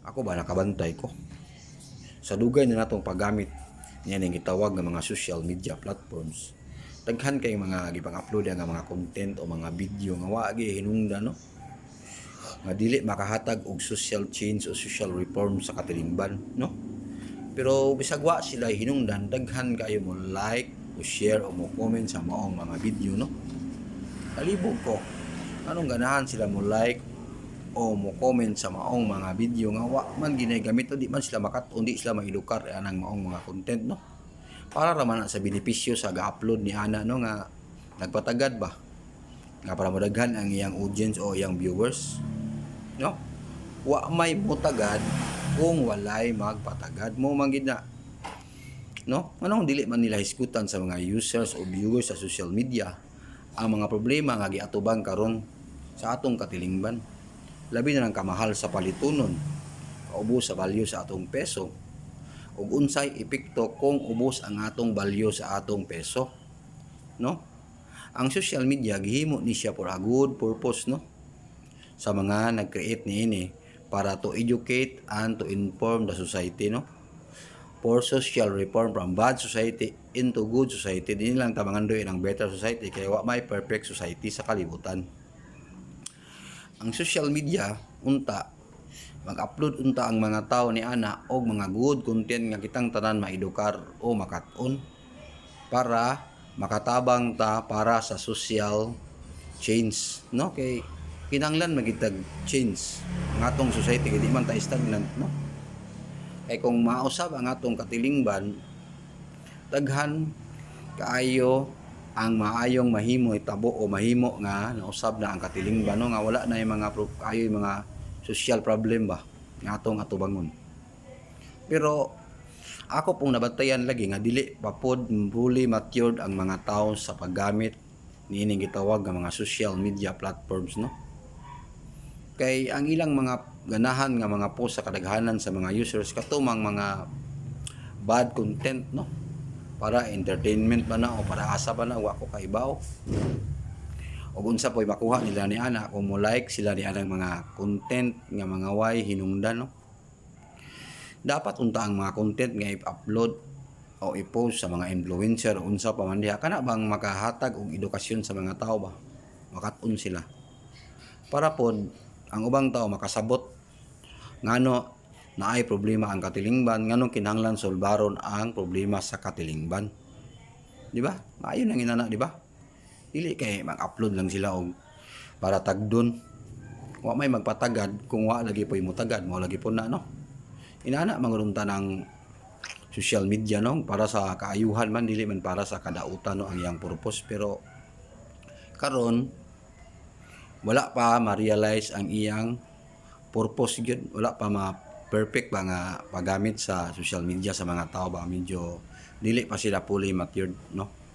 Ako ba nakabantay ko sa dugay na natong paggamit niya ning gitawag nga mga social media platforms. Daghan kay mga gipang-upload nga mga content o mga video nga wa gi hinungdan, no, nga dili makahatag og social change o social reform sa katilingban, no. Pero bisag wa sila hinungdan, daghan kayo mo like o share o mo comment sa maong mga video, no. Kalibog ko anong ganahan sila mo like o mo comment sa maong mga video nga wa man ginagamit o di man sila makat-on, di sila maedukar anang maong mga content, no. Para ra man sa benepisyo sa ga-upload ni ana, no, nga nagpatagad ba nga para madaghan ang iyang audience o iyang viewers, no. Wa may mutagad kung walay magpatagad mo man gid na, no. Anong dili man nila hisgutan sa mga users o viewers sa social media ang mga problema nga giatubang karon sa atong katilingban, labi na ng kamahal sa palitunon, kaubos sa balyo sa atong peso, ug unsay epekto kung ubos ang atong balyo sa atong peso, no. Ang social media gihimo ni siya for a good purpose, no, sa mga nag-create niini para to educate and to inform the society, no, for social reform from bad society into good society. Din lang tamangandoy ang better society kaya wa may perfect society sa kalibutan. Ang social media unta mag-upload unta ang mga tao ni ana og mga good content nga kitang tanan maedukar o makat-on para makatabang ta para sa social change, no. Kay kinahanglan magitag change ang atong society kay di man ta stagnant, no. Kay kung mausab ang atong katilingban, daghan kaayo ang maayong mahimo itabo o mahimo nga nausab na ang katilingban, no, nga wala na yung mga kaayo yung mga social problem ba nga atong atubangon. Pero ako pong nabantayan lagi nga dili pa pod fully matured ang mga tao sa paggamit niining gitawag nga mga social media platforms, no. Kay ang ilang mga ganahan nga mga post sa kadaghanan sa mga users katumang mga bad content, no, para entertainment ba na o para asa ba na, wa ko kaibaw. O unsa po'y makuha nila ni ana kung mo like sila ni anang mga content nga mga way hinungdan, no. Dapat unta ang mga content nga i-upload o i-post sa mga influencer unsa pa man diha kana bang makahatag og edukasyon sa mga tao ba, makat-on sila para pod ang ubang tao makasabot ngano naay problema ang katilingban, nganong kinahanglan solbaron ang problema sa katilingban, di ba? Maayo nang inana, di ba? Dili kay mag-upload lang sila og para tagdon, wa may magpatagad kung wa lagi po'y mutagad mo lagi po na, no. Inana mangurunta ng social media, no, para sa kaayuhan man, dili man para sa kadautan, no, ang iyang purpose. Pero karon wala pa ma-realize ang iyang purpose gyud, wala pa ma-perfect ba nga paggamit sa social media sa mga tao ba, medyo dili pa sila fully matured, no.